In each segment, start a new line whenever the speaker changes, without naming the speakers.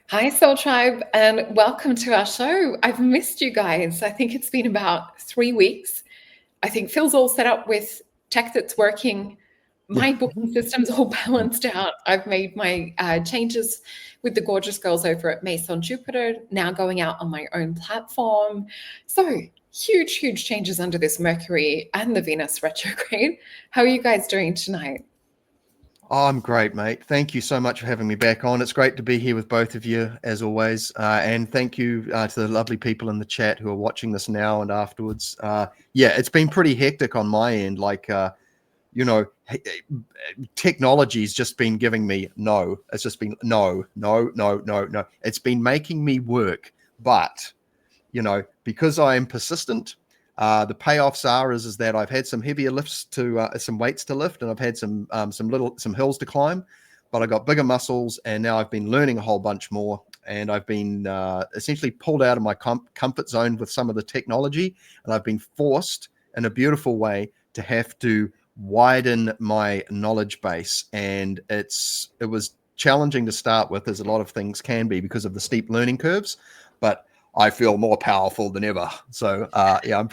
Hi, Soul Tribe, and welcome to our show. I've missed you guys. I think it's been about 3 weeks. I think Phil's all set up with tech that's working.
Yeah.
My booking system's all balanced out. I've made my changes with the gorgeous girls over at Mason Jupiter, now going out on my own platform. So huge, huge changes under this Mercury and the Venus retrograde. How are you guys doing tonight?
Oh, I'm great, mate. Thank you so much for having me back on. It's great to be here with both of you, as always. And thank you to the lovely people in the chat who are watching this now and afterwards. Yeah, it's been pretty hectic on my end. You know, technology's just been giving me no. It's just been no, no, no, no, no. It's been making me work. But, because I am persistent, the payoffs is that I've had some heavier lifts some weights to lift, and I've had some hills to climb, but I got bigger muscles, and now I've been learning a whole bunch more, and I've been essentially pulled out of my comfort zone with some of the technology, and I've been forced in a beautiful way to have to widen my knowledge base, and it was challenging to start with, as a lot of things can be because of the steep learning curves, but I feel more powerful than ever. So yeah, I'm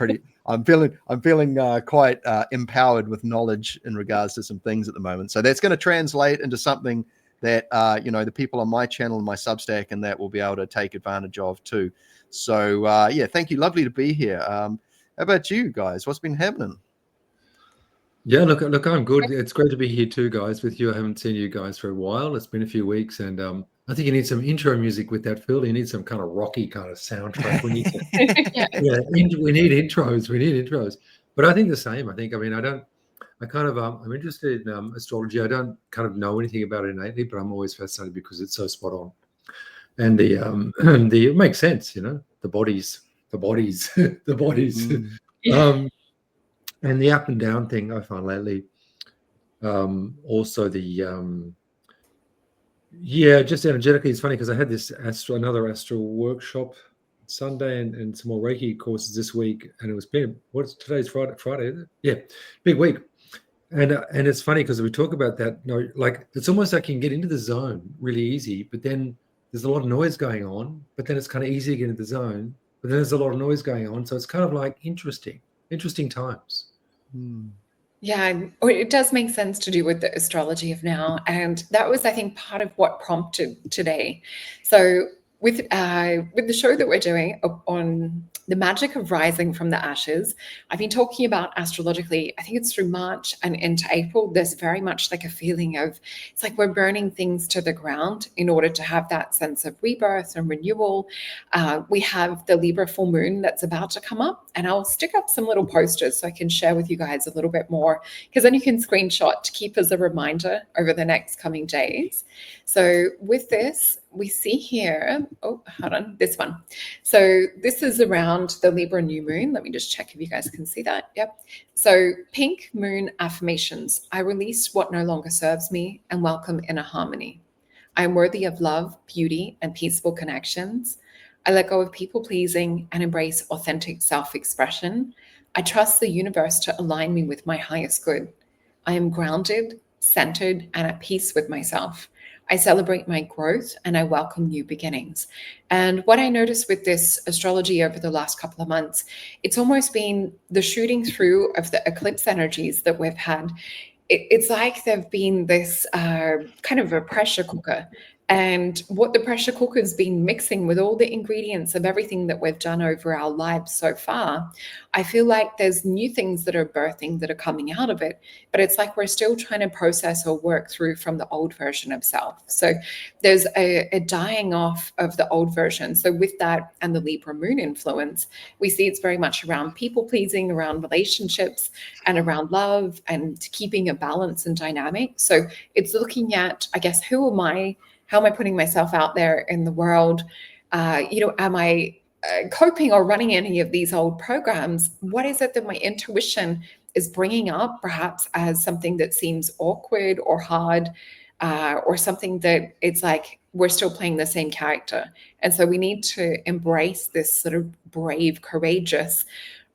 feeling quite empowered with knowledge in regards to some things at the moment. So that's going to translate into something that the people on my channel and my Substack and that will be able to take advantage of too. So yeah, thank you. Lovely to be here. How about you guys? What's been happening?
Yeah, look, I'm good. It's great to be here too, guys, with you. I haven't seen you guys for a while. It's been a few weeks, and I think you need some intro music with that, Phil. You need some kind of rocky kind of soundtrack. We need to, we need intros. We need intros. But I think the same. I'm interested in astrology. I don't kind of know anything about it innately, but I'm always fascinated because it's so spot on. And it makes sense, the bodies, the bodies. And the up and down thing I find lately. Also just energetically, it's funny because I had this another astral workshop Sunday and some more Reiki courses this week, and it was been today's Friday, isn't it? Yeah, big week. And it's funny because we talk about that, like it's almost like you can get into the zone really easy, but then there's a lot of noise going on, but then it's kind of easy to get into the zone, but then there's a lot of noise going on, so it's kind of like interesting times.
Yeah, it does make sense to do with the astrology of now. And that was, I think, part of what prompted today. So with the show that we're doing on the magic of rising from the ashes, I've been talking about astrologically, I think it's through March and into April, there's very much like a feeling of, it's like we're burning things to the ground in order to have that sense of rebirth and renewal. We have the Libra full moon that's about to come up, and I'll stick up some little posters so I can share with you guys a little bit more, because then you can screenshot to keep as a reminder over the next coming days. So with this, we see here, hold on, this one. So this is around the Libra new moon. Let me just check if you guys can see that. Yep. So pink moon affirmations. I release what no longer serves me and welcome inner harmony. I am worthy of love, beauty, and peaceful connections. I let go of people pleasing and embrace authentic self-expression. I trust the universe to align me with my highest good. I am grounded, centered, and at peace with myself. I celebrate my growth and I welcome new beginnings. And what I noticed with this astrology over the last couple of months, it's almost been the shooting through of the eclipse energies that we've had. It's like there've been this kind of a pressure cooker. And what the pressure cooker's been mixing with all the ingredients of everything that we've done over our lives so far, I feel like there's new things that are birthing that are coming out of it, but it's like we're still trying to process or work through from the old version of self. So there's a dying off of the old version. So with that and the Libra moon influence, we see it's very much around people pleasing, around relationships, and around love and keeping a balance and dynamic. So it's looking at, I guess, who am I? How am I putting myself out there in the world? Am I coping or running any of these old programs? What is it that my intuition is bringing up, perhaps as something that seems awkward or hard, or something that it's like we're still playing the same character? And so we need to embrace this sort of brave, courageous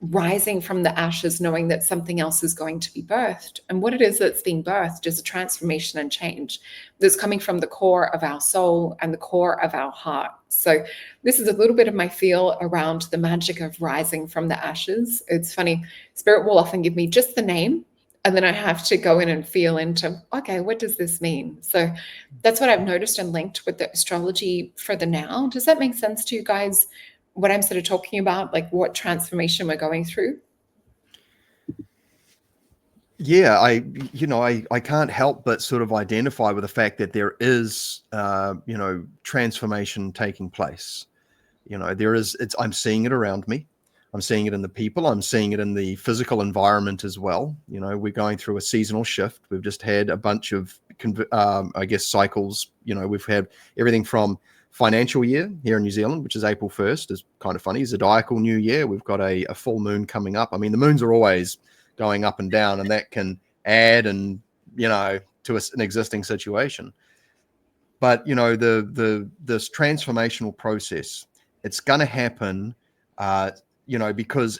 rising from the ashes, knowing that something else is going to be birthed. And what it is that's being birthed is a transformation and change that's coming from the core of our soul and the core of our heart. So this is a little bit of my feel around the magic of rising from the ashes. It's funny, Spirit will often give me just the name, and then I have to go in and feel into, okay, what does this mean? So that's what I've noticed and linked with the astrology for the now. Does that make sense to you guys? What I'm sort of talking about, like what transformation we're going through?
Yeah, I can't help but sort of identify with the fact that there is, transformation taking place. I'm seeing it around me. I'm seeing it in the people. I'm seeing it in the physical environment as well. We're going through a seasonal shift. We've just had a bunch of, cycles. We've had everything from financial year here in New Zealand, which is April 1st, is kind of funny. Zodiacal New Year. We've got a full moon coming up. I mean, the moons are always going up and down, and that can add and to an existing situation. But this transformational process, it's going to happen, because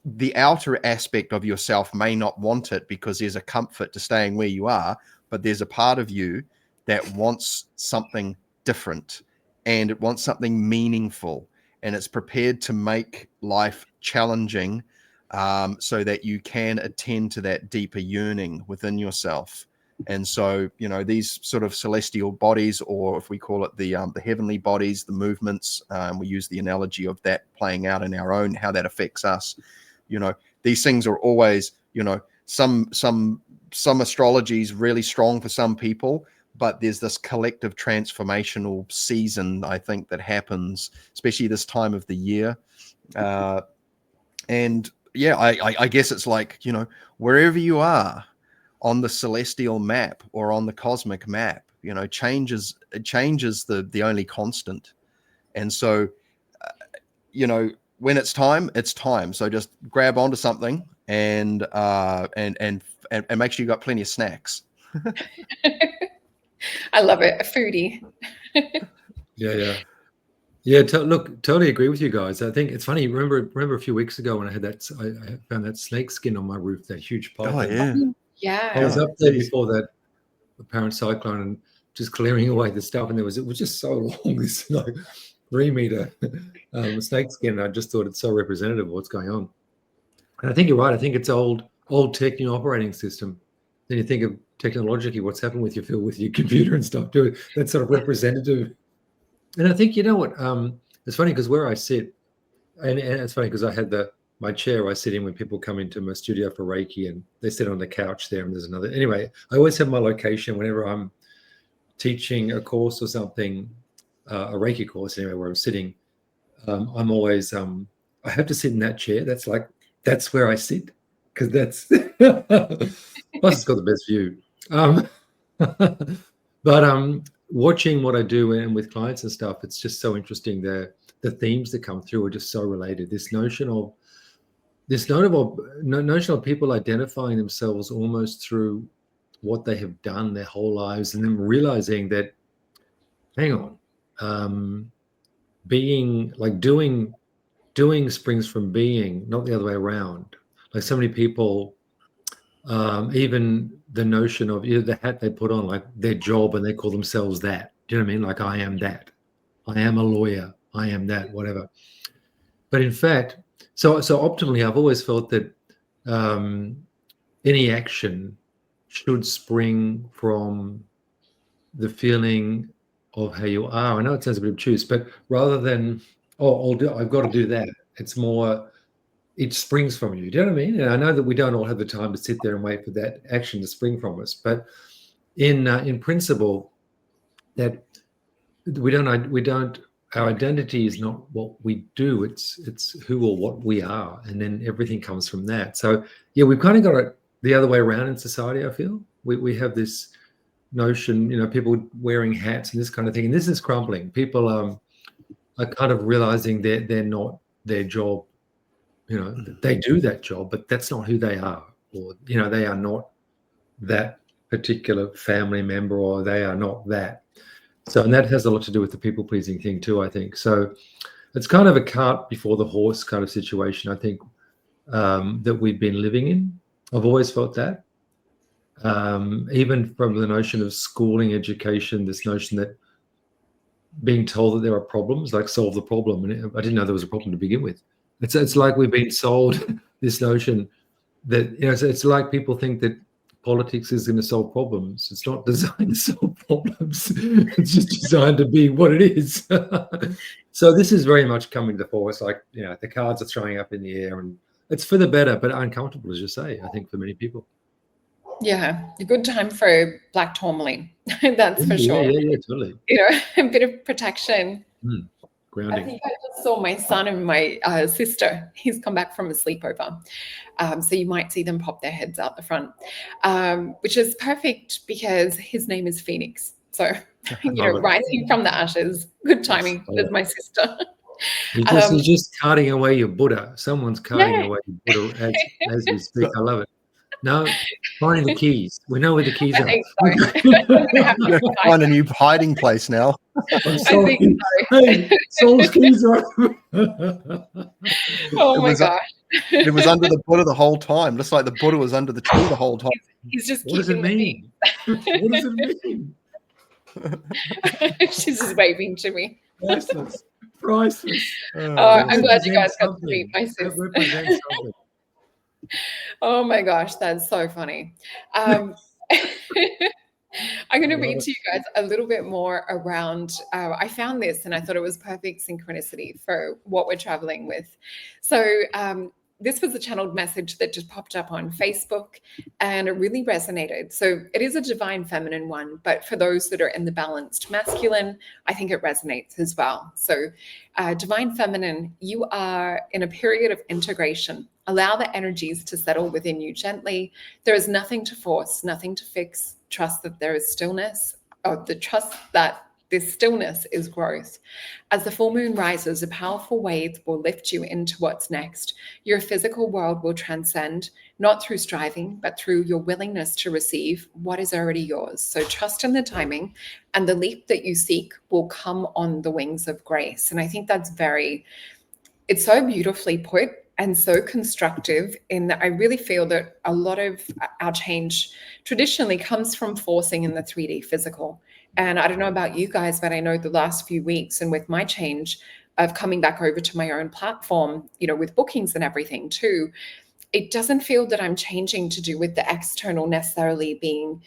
the outer aspect of yourself may not want it because there's a comfort to staying where you are, but there's a part of you that wants something different, and it wants something meaningful, and it's prepared to make life challenging, so that you can attend to that deeper yearning within yourself. And so, these sort of celestial bodies, or if we call it the heavenly bodies, the movements, we use the analogy of that playing out in our own, how that affects us. These things are always, some astrology is really strong for some people, but there's this collective transformational season, I think, that happens, especially this time of the year. And yeah, I guess it's like, wherever you are on the celestial map or on the cosmic map, changes the only constant. And so, when it's time, it's time. So just grab onto something and make sure you got plenty of snacks.
I love it. A foodie.
Yeah. Look, totally agree with you guys. I think it's funny. Remember a few weeks ago when I had I found that snake skin on my roof, that huge python.
Oh yeah.
Yeah.
I was up there before that apparent cyclone and just clearing away the stuff, and it was just so long. This 3-meter snake skin. I just thought it's so representative of what's going on. And I think you're right. I think it's old tech, operating system. Then you think of technologically what's happened with your computer and stuff too. That's sort of representative. And I think, what, it's funny because where I sit, and it's funny because I had my chair I sit in when people come into my studio for Reiki, and they sit on the couch there, and there's another. Anyway, I always have my location whenever I'm teaching a course or something, a Reiki course anyway, where I'm sitting. I'm always, I have to sit in that chair. That's where I sit, because that's, plus it's got the best view. But watching what I do and with clients and stuff, it's just so interesting. The themes that come through are just so related. This notion of people identifying themselves almost through what they have done their whole lives, and then realizing that, hang on, being like doing springs from being, not the other way around. Like so many people, even the notion of the hat they put on, like their job, and they call themselves that. Do you know what I mean? Like, I am that. I am a lawyer. I am that, whatever. But in fact, so optimally, I've always felt that any action should spring from the feeling of how you are. I know it sounds a bit obtuse, but rather than, I've got to do that. It's more, it springs from you. Do you know what I mean? And I know that we don't all have the time to sit there and wait for that action to spring from us, but in principle, that we don't. Our identity is not what we do; it's who or what we are, and then everything comes from that. So yeah, we've kind of got it the other way around in society. I feel we have this notion, people wearing hats and this kind of thing, and this is crumbling. People are kind of realizing they're not their job. They do that job, but that's not who they are, or they are not that particular family member, or they are not that. So, and that has a lot to do with the people-pleasing thing too, I think. So it's kind of a cart before the horse kind of situation. I think that we've been living in. I've always felt that. Even from the notion of schooling, education, this notion that being told that there are problems, like solve the problem. And I didn't know there was a problem to begin with. It's like we've been sold this notion that, it's like people think that politics is going to solve problems. It's not designed to solve problems. It's just designed to be what it is. So this is very much coming to the fore. It's like, the cards are throwing up in the air, and it's for the better, but uncomfortable, as you say, I think, for many people.
Yeah, a good time for black tourmaline. That's for sure.
Yeah, totally.
A bit of protection.
Grounding.
I think I just saw my son and my sister. He's come back from a sleepover. So you might see them pop their heads out the front, which is perfect because his name is Phoenix. So, rising from the ashes, good timing. There's my sister.
He's just carting away your Buddha. Someone's carting away your Buddha as we speak. I love it. No, finding the keys. We know where the keys are.
You're find a new hiding place now.
Hey, Soul's keys are.
Oh my gosh.
It was under the Buddha the whole time, just like the Buddha was under the tree the whole time.
He's just
What does it mean? What does it mean?
She's just waving to me.
Priceless.
I'm glad you guys got to meet my sister. Oh my gosh, that's so funny. I'm going to read to you guys a little bit more around, I found this and I thought it was perfect synchronicity for what we're traveling with. So this was a channeled message that just popped up on Facebook and it really resonated. So it is a divine feminine one, but for those that are in the balanced masculine, I think it resonates as well. So divine feminine, you are in a period of integration. Allow the energies to settle within you gently. There is nothing to force, nothing to fix. Trust that there is stillness, or the trust that this stillness is growth. As the full moon rises, a powerful wave will lift you into what's next. Your physical world will transcend, not through striving, but through your willingness to receive what is already yours. So trust in the timing, and the leap that you seek will come on the wings of grace. And I think that's it's so beautifully put and so constructive in that I really feel that a lot of our change traditionally comes from forcing in the 3D physical. And I don't know about you guys, but I know the last few weeks and with my change of coming back over to my own platform, with bookings and everything too, it doesn't feel that I'm changing to do with the external necessarily being,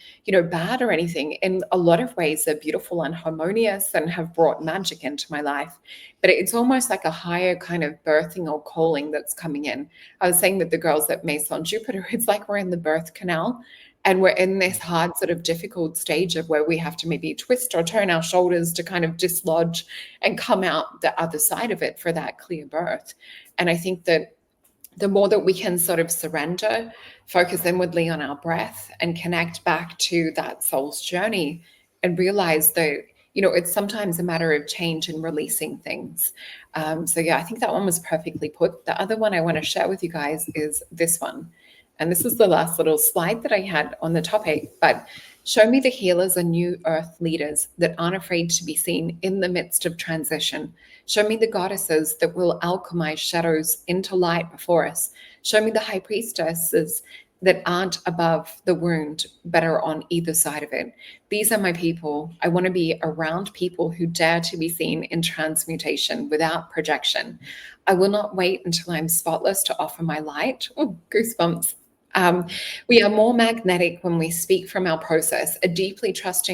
bad or anything. In a lot of ways, they're beautiful and harmonious and have brought magic into my life. But it's almost like a higher kind of birthing or calling that's coming in. I was saying with the girls at Maison Jupiter, it's like we're in the birth canal and we're in this hard sort of difficult stage of where we have to maybe twist or turn our shoulders to kind of dislodge and come out the other side of it for that clear birth. And I think that the more that we can sort of surrender, focus inwardly on our breath and connect back to that soul's journey and realize that, it's sometimes a matter of change and releasing things. So yeah, I think that one was perfectly put. The other one I want to share with you guys is this one. And this is the last little slide that I had on the topic, but show me the healers and new earth leaders that aren't afraid to be seen in the midst of transition. Show me the goddesses that will alchemize shadows into light before us. Show me the high priestesses that aren't above the wound, but are on either side of it. These are my people. I want to be around people who dare to be seen in transmutation without projection. I will not wait until I'm spotless to offer my light. Oh, goosebumps. We are more magnetic when we speak from our process. I deeply trust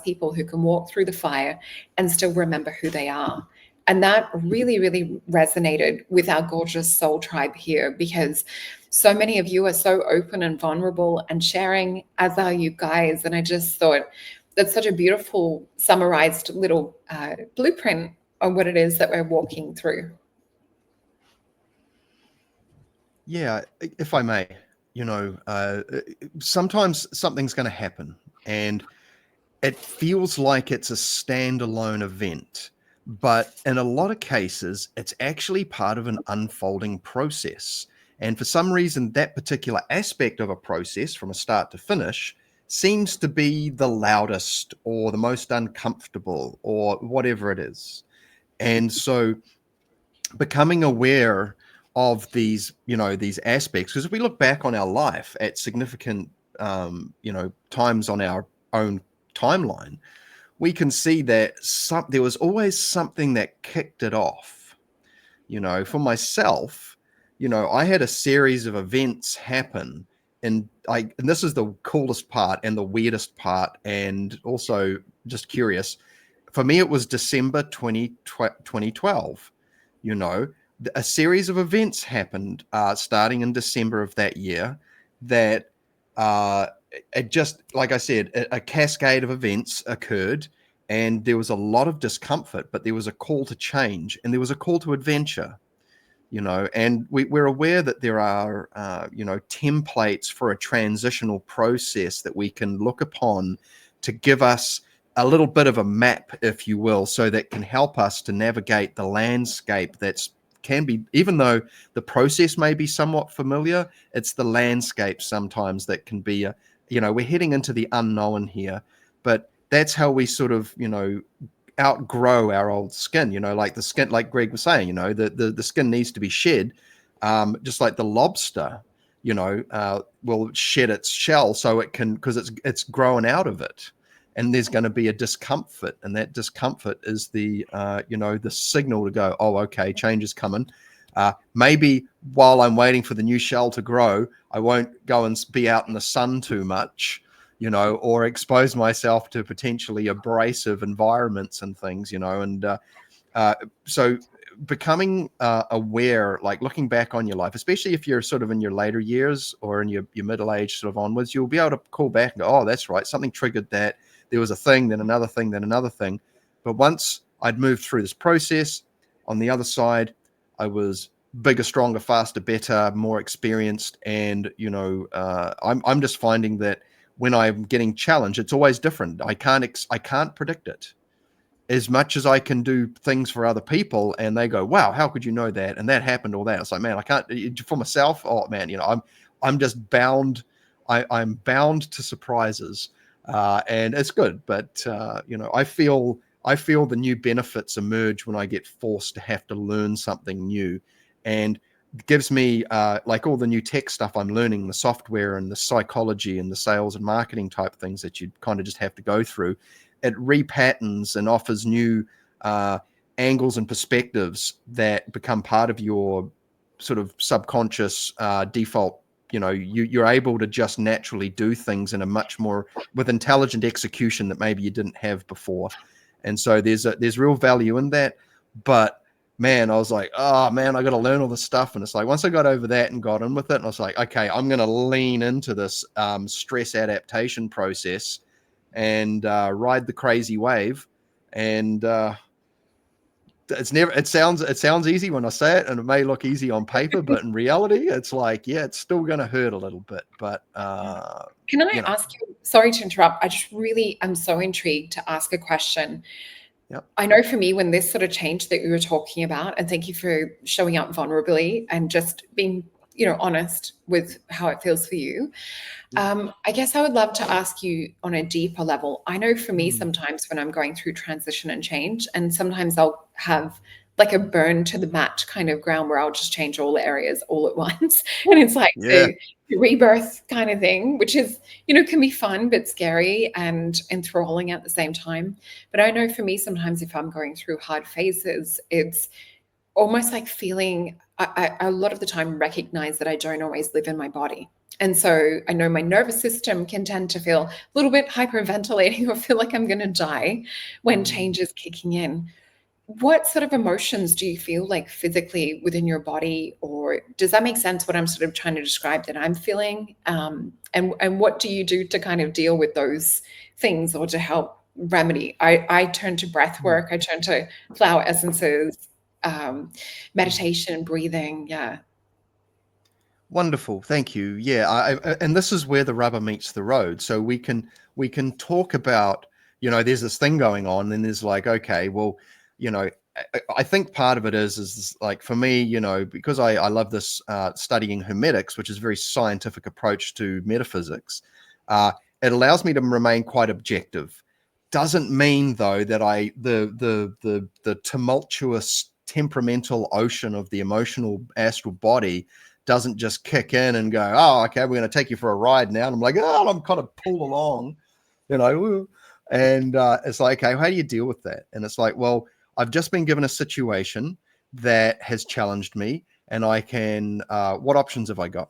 people who can walk through the fire and still remember who they are. And that really, really resonated with our gorgeous soul tribe here, because so many of you are so open and vulnerable and sharing, as are you guys. And I just thought that's such a beautiful summarized little blueprint on what it is that we're walking through.
Yeah, if I may, sometimes something's going to happen and it feels like it's a standalone event, but in a lot of cases, it's actually part of an unfolding process. And for some reason, that particular aspect of a process from a start to finish seems to be the loudest or the most uncomfortable or whatever it is. And so becoming aware of these, these aspects, because if we look back on our life at significant, times on our own timeline, we can see that there was always something that kicked it off. For myself, I had a series of events happen, and this is the coolest part and the weirdest part, and also just curious. For me, it was December 2012. A series of events happened starting in December of that year that it just, like I said, a cascade of events occurred, and there was a lot of discomfort, but there was a call to change, and there was a call to adventure. And we're aware that there are, templates for a transitional process that we can look upon to give us a little bit of a map, if you will, so that can help us to navigate the landscape can be, even though the process may be somewhat familiar, it's the landscape sometimes that can be, we're heading into the unknown here, but that's how we sort of, outgrow our old skin, like the skin, like Greg was saying, the skin needs to be shed, just like the lobster, will shed its shell so it can, because it's growing out of it, and there's going to be a discomfort, and that discomfort is the the signal to go, oh, okay, change is coming. Maybe while I'm waiting for the new shell to grow, I won't go and be out in the sun too much, or expose myself to potentially abrasive environments and things, and so becoming aware, like looking back on your life, especially if you're sort of in your later years or in your middle age sort of onwards, you'll be able to call back and go, oh, that's right, something triggered that. There was a thing, then another thing, then another thing. But once I'd moved through this process, on the other side, I was bigger, stronger, faster, better, more experienced. And, I'm just finding that when I'm getting challenged, it's always different. I can't predict it. As much as I can do things for other people, and they go, wow, how could you know that? And that happened, all that. It's like, man, I can't. For myself, oh man, I'm just bound. I'm bound to surprises, and it's good. But I feel the new benefits emerge when I get forced to have to learn something new, and it gives me like all the new tech stuff I'm learning, the software and the psychology and the sales and marketing type things that you kind of just have to go through. It repatterns and offers new angles and perspectives that become part of your sort of subconscious default. You're able to just naturally do things in a much more with intelligent execution that maybe you didn't have before. And so there's real value in that. But man, I was like, oh man, I got to learn all this stuff. And it's like, once I got over that and got in with it, and I was like, okay, I'm going to lean into this stress adaptation process and ride the crazy wave. And it sounds easy when I say it, and it may look easy on paper, but in reality, it's like, yeah, it's still going to hurt a little bit. But
can I ask you, sorry to interrupt, I just really am so intrigued to ask a question.
Yep.
I know for me, when this sort of change that we were talking about, and thank you for showing up vulnerably and just being, honest with how it feels for you. I guess I would love to ask you on a deeper level. I know for me, sometimes when I'm going through transition and change, and sometimes I'll have like a burn to the mat kind of ground where I'll just change all the areas all at once. And it's like the rebirth kind of thing, which is, can be fun, but scary and enthralling at the same time. But I know for me, sometimes if I'm going through hard phases, it's almost like feeling, I a lot of the time recognize that I don't always live in my body. And so I know my nervous system can tend to feel a little bit hyperventilating or feel like I'm going to die when change is kicking in. What sort of emotions do you feel like physically within your body, or does that make sense what I'm sort of trying to describe that I'm feeling? And what do you do to kind of deal with those things or to help remedy? I turn to breath work, I turn to flower essences, meditation, breathing. Yeah.
Wonderful. Thank you. Yeah. And this is where the rubber meets the road. So we can talk about, there's this thing going on, and there's like, okay, well, I think part of it is like, for me, because I love this studying hermetics, which is a very scientific approach to metaphysics. It allows me to remain quite objective. Doesn't mean though that the tumultuous temperamental ocean of the emotional astral body doesn't just kick in and go, oh, okay, we're going to take you for a ride now. And I'm like, oh, I'm kind of pulled along, you know, and it's like, okay, how do you deal with that? And it's like, well, I've just been given a situation that has challenged me, and I can, what options have I got?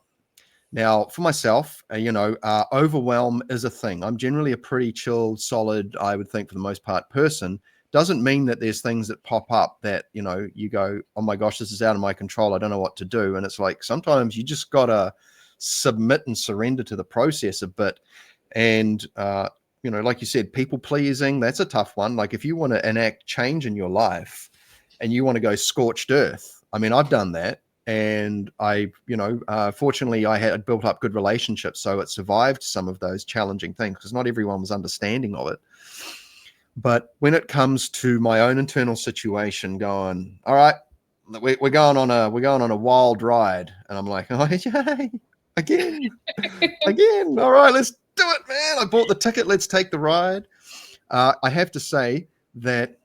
Now, for myself, overwhelm is a thing. I'm generally a pretty chilled, solid, I would think for the most part, person. Doesn't mean that there's things that pop up that, you know, you go, oh my gosh, this is out of my control. I don't know what to do. And it's like, sometimes you just got to submit and surrender to the process a bit. And, you know, like you said, people pleasing, that's a tough one. Like if you want to enact change in your life and you want to go scorched earth, I mean, I've done that. And I, you know, fortunately I had built up good relationships. So it survived some of those challenging things because not everyone was understanding of it. But when it comes to my own internal situation, going, all right, we're going on a wild ride, and I'm like, oh, yay, again. All right, let's do it, man. I bought the ticket. Let's take the ride. I have to say that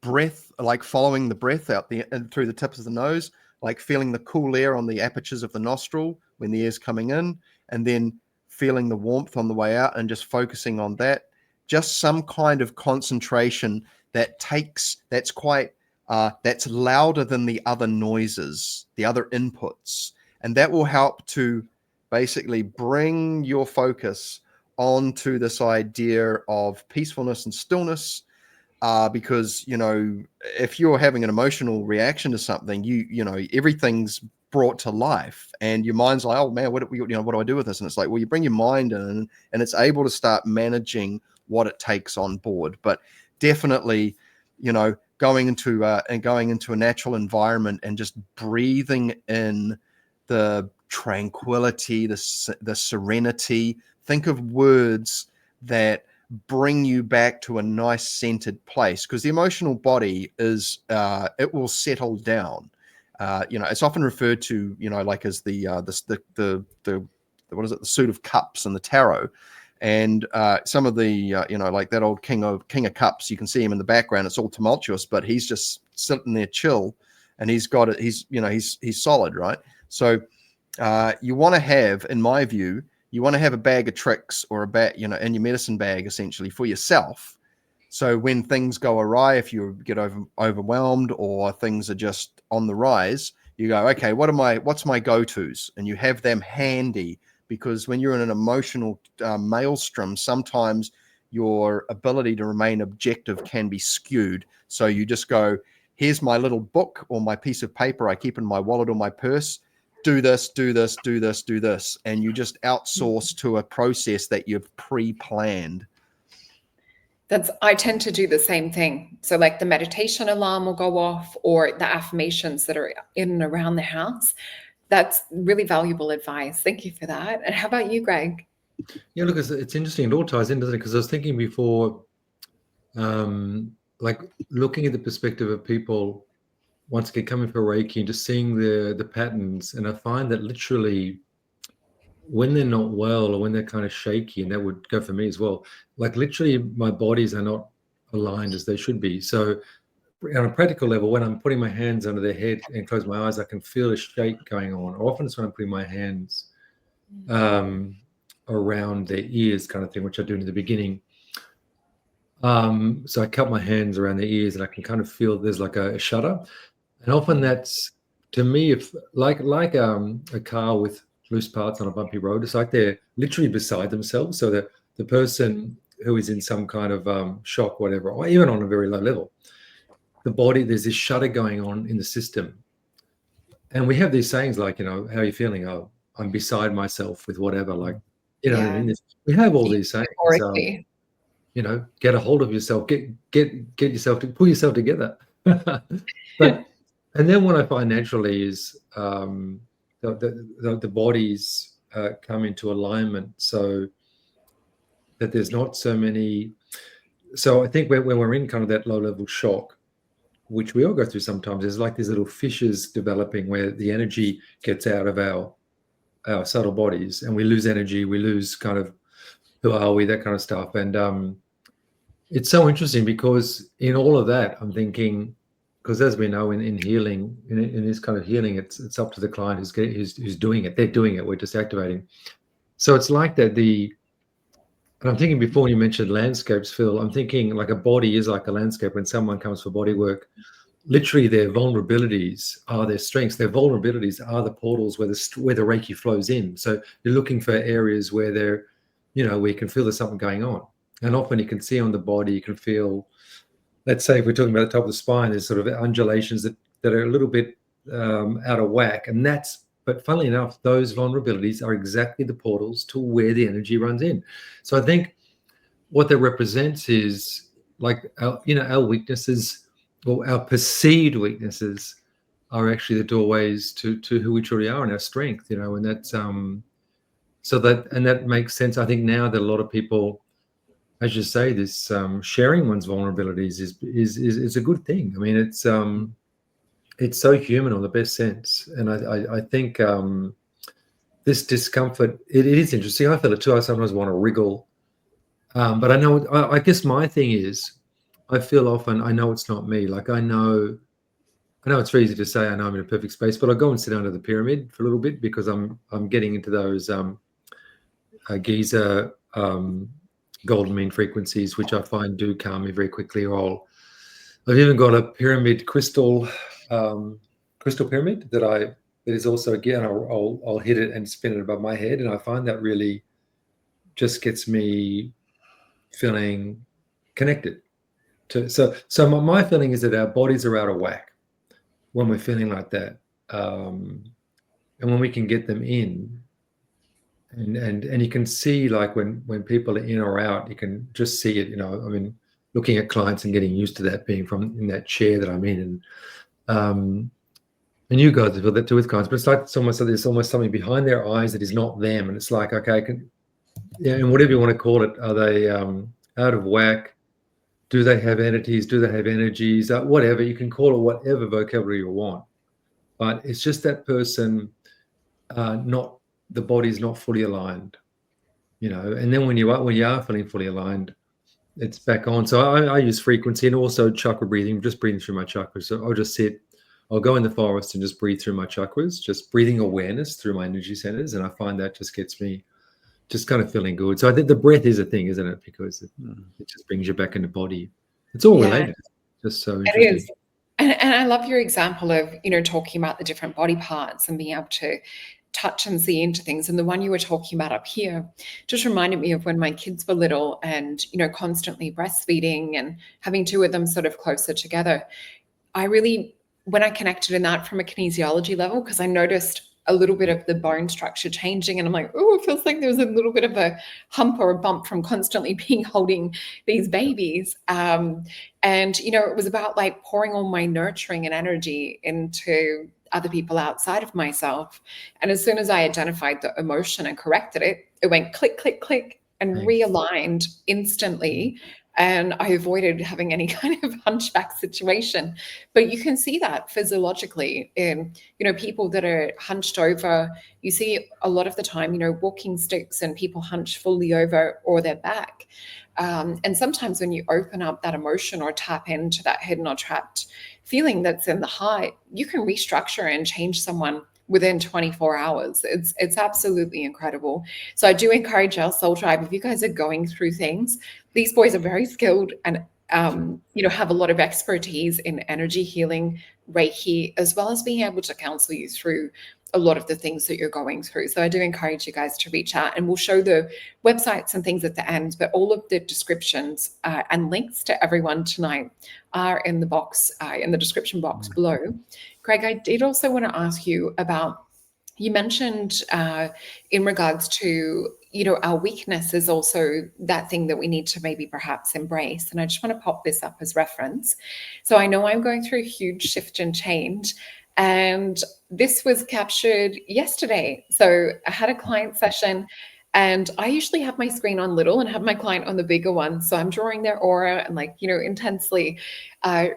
breath, like following the breath out and through the tips of the nose, like feeling the cool air on the apertures of the nostril when the air's coming in, and then feeling the warmth on the way out, and just focusing on that. Just some kind of concentration that's louder than the other noises, the other inputs. And that will help to basically bring your focus onto this idea of peacefulness and stillness. Because, you know, if you're having an emotional reaction to something, you know, everything's brought to life and your mind's like, oh man, what do I do with this? And it's like, well, you bring your mind in and it's able to start managing what it takes on board. But definitely, you know, going into a natural environment and just breathing in the tranquility, the serenity. Think of words that bring you back to a nice centered place, because the emotional body is it will settle down. You know, it's often referred to, you know, like as the what is it, the suit of cups in the tarot. And some of the, you know, like that old king of cups, you can see him in the background. It's all tumultuous, but he's just sitting there chill, and he's got it. He's solid, right? So you want to have, in my view, you want to have a bag of tricks or a bag, you know, in your medicine bag essentially for yourself. So when things go awry, if you get overwhelmed or things are just on the rise, you go, okay, what's my go-tos? And you have them handy. Because when you're in an emotional maelstrom, sometimes your ability to remain objective can be skewed. So you just go, here's my little book or my piece of paper I keep in my wallet or my purse. Do this, do this, do this, do this. And you just outsource to a process that you've pre-planned.
I tend to do the same thing. So like the meditation alarm will go off, or the affirmations that are in and around the house. That's really valuable advice. Thank you for that. And how about you, Greg?
Yeah, look, it's interesting. It all ties in, doesn't it? Because I was thinking before, like looking at the perspective of people once again coming for Reiki and just seeing the patterns. And I find that literally when they're not well or when they're kind of shaky, and that would go for me as well, like literally my bodies are not aligned as they should be. So on a practical level, when I'm putting my hands under their head and close my eyes, I can feel a shake going on. Or often it's when I'm putting my hands around their ears, kind of thing, which I do in the beginning. So I cup my hands around their ears, and I can kind of feel there's like a shudder. And often that's, to me, if like a car with loose parts on a bumpy road, it's like they're literally beside themselves. So that the person who is in some kind of shock, whatever, or even on a very low level, the body, there's this shudder going on in the system. And we have these sayings like, you know, how are you feeling? Oh, I'm beside myself with whatever, like, you know what I mean? We have all these sayings. You know, get a hold of yourself, get yourself to pull yourself together. But and then what I find naturally is the bodies come into alignment, so that there's not so many. So I think when we're in kind of that low level shock, which we all go through sometimes, there's like these little fissures developing where the energy gets out of our subtle bodies, and we lose energy, we lose kind of who are we, that kind of stuff. And it's so interesting because in all of that, I'm thinking, because as we know in healing, in this kind of healing, it's up to the client who's doing it. They're doing it. We're just activating. So it's like that. And I'm thinking before you mentioned landscapes, Phil, I'm thinking like a body is like a landscape. When someone comes for body work, literally their vulnerabilities are their strengths. Their vulnerabilities are the portals where the Reiki flows in. So you're looking for areas where where you can feel there's something going on. And often you can see on the body, you can feel, let's say if we're talking about the top of the spine, there's sort of undulations that are a little bit out of whack. But funnily enough, those vulnerabilities are exactly the portals to where the energy runs in. So I think what that represents is like our weaknesses, or our perceived weaknesses, are actually the doorways to who we truly are and our strength. And that's that makes sense. I think now that a lot of people, as you say, this sharing one's vulnerabilities is a good thing. I mean, it's so human on the best sense, and I think this discomfort, it is interesting. I feel it too. I sometimes want to wriggle, but I guess my thing is, I feel often I know it's not me. Like I know it's very easy to say I know I'm in a perfect space, but I go and sit under the pyramid for a little bit because I'm getting into those Giza golden mean frequencies, which I find do calm me very quickly. I've even got a pyramid crystal pyramid that is also, again, I'll hit it and spin it above my head, and I find that really just gets me feeling connected to. So my feeling is that our bodies are out of whack when we're feeling like that, and when we can get them in. And you can see, like when people are in or out, you can just see it. I mean, looking at clients and getting used to that, being from in that chair that I'm in, and you guys feel that too with clients. But it's like there's almost something behind their eyes that is not them, and it's like, okay, and whatever you want to call it, are they out of whack? Do they have entities? Do they have energies? Whatever, you can call it whatever vocabulary you want, but it's just that person not. The body's not fully aligned, and then when you are feeling fully aligned, it's back on. So I use frequency and also chakra breathing, just breathing through my chakras. So I'll go in the forest and just breathe through my chakras, just breathing awareness through my energy centers, and I find that just gets me just kind of feeling good. So I think the breath is a thing, isn't it? Because it just brings you back into body. It's all related. Just so interesting.
It is. And I love your example of, talking about the different body parts and being able to touch and see into things. And the one you were talking about up here just reminded me of when my kids were little and, constantly breastfeeding and having two of them sort of closer together. When I connected in that from a kinesiology level, because I noticed a little bit of the bone structure changing, and I'm like, oh, it feels like there's a little bit of a hump or a bump from constantly holding these babies. And, it was about like pouring all my nurturing and energy into other people outside of myself. And as soon as I identified the emotion and corrected it, it went click, click, click, and realigned instantly. And I avoided having any kind of hunchback situation. But you can see that physiologically in, people that are hunched over. You see a lot of the time, walking sticks and people hunch fully over or their back. And sometimes when you open up that emotion or tap into that hidden or trapped feeling that's in the heart, you can restructure and change someone within 24 hours. It's absolutely incredible. So I do encourage our soul tribe, if you guys are going through things, these boys are very skilled and have a lot of expertise in energy healing, Reiki, as well as being able to counsel you through a lot of the things that you're going through. So I do encourage you guys to reach out, and we'll show the websites and things at the end, but all of the descriptions and links to everyone tonight are in the box, in the description box below. Greg, I did also want to ask you about, you mentioned in regards to, our weakness is also that thing that we need to maybe perhaps embrace. And I just want to pop this up as reference. So I know I'm going through a huge shift and change, and this was captured yesterday. So I had a client session, and I usually have my screen on little and have my client on the bigger one. So I'm drawing their aura and intensely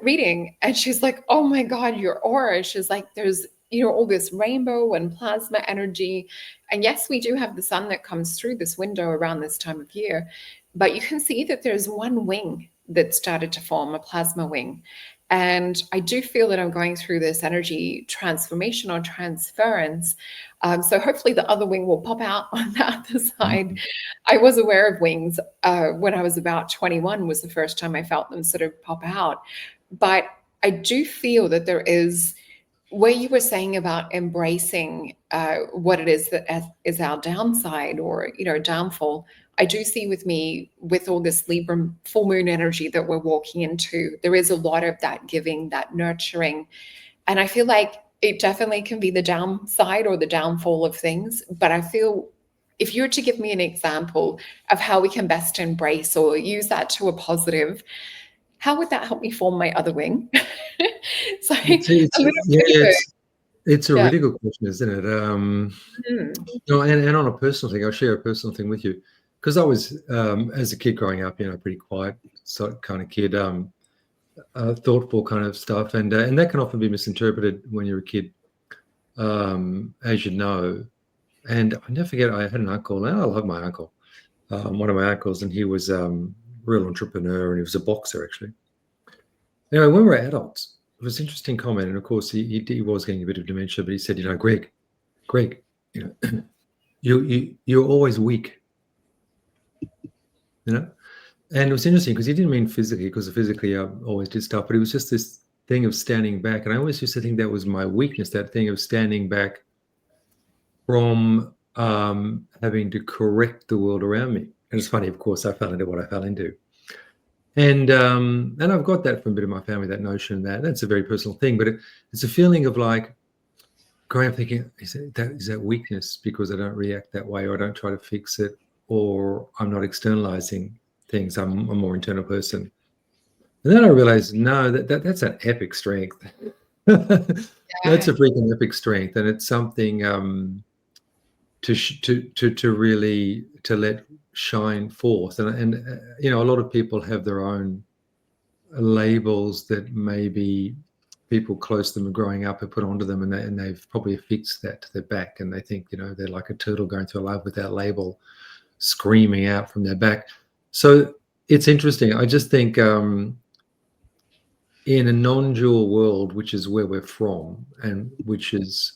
reading. And she's like, oh my God, your aura. She's like, there's, all this rainbow and plasma energy. And yes, we do have the sun that comes through this window around this time of year, but you can see that there's one wing that started to form, a plasma wing. And I do feel that I'm going through this energy transformation or transference. So hopefully the other wing will pop out on the other side. I was aware of wings when I was about 21 was the first time I felt them sort of pop out. But I do feel that there is, where you were saying about embracing what it is that is our downside or, downfall. I do see with me, with all this Libra full moon energy that we're walking into, there is a lot of that giving, that nurturing. And I feel like it definitely can be the downside or the downfall of things. But I feel if you were to give me an example of how we can best embrace or use that to a positive, how would that help me form my other wing? So
It's a
Yeah.
really good question, isn't it? And on a personal thing, I'll share a personal thing with you. Because I was, as a kid growing up, pretty quiet kind of kid, thoughtful kind of stuff. And that can often be misinterpreted when you're a kid, as you know. And I never forget, I had an uncle, and I love my uncle, one of my uncles, and he was a real entrepreneur, and he was a boxer, actually. Anyway, when we were adults, it was an interesting comment. And of course, he was getting a bit of dementia, but he said, Greg, you're always weak. And it was interesting because he didn't mean physically, because physically I always did stuff, but it was just this thing of standing back. And I always used to think that was my weakness, that thing of standing back from having to correct the world around me. And it's funny, of course, I fell into what I fell into. And I've got that from a bit of my family, that notion that's a very personal thing, but it's a feeling of like growing up thinking, is that weakness because I don't react that way, or I don't try to fix it, or I'm not externalizing things. I'm a more internal person. And then I realized, no, that's an epic strength. That's a freaking epic strength, and it's something to really let shine forth. And a lot of people have their own labels that maybe people close to them growing up have put onto them, and they've probably affixed that to their back, and they think they're like a turtle going through life with that label screaming out from their back. So it's interesting. I just think in a non-dual world, which is where we're from and which is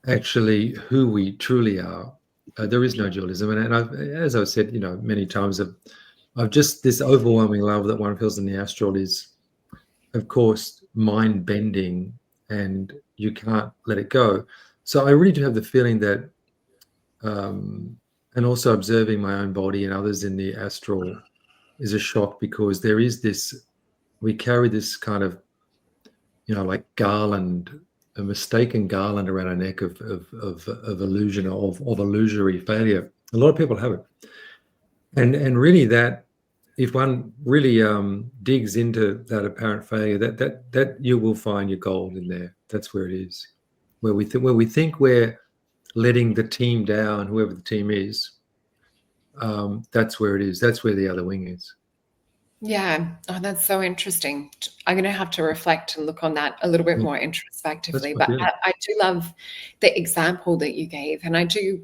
actually who we truly are, there is no dualism. And as I've said many times, I've just, this overwhelming love that one feels in the astral is, of course, mind-bending, and you can't let it go. So I really do have the feeling that and also observing my own body and others in the astral is a shock, because there is this, we carry this kind of, like garland, a mistaken garland around our neck of illusion, of illusory failure. A lot of people have it. And really that, if one really digs into that apparent failure, that you will find your gold in there. That's where it is. Where we think we're letting the team down, whoever the team is, that's where it is. That's where the other wing is.
Yeah. Oh, that's so interesting. I'm going to have to reflect and look on that a little bit more introspectively. But I do love the example that you gave. And I do,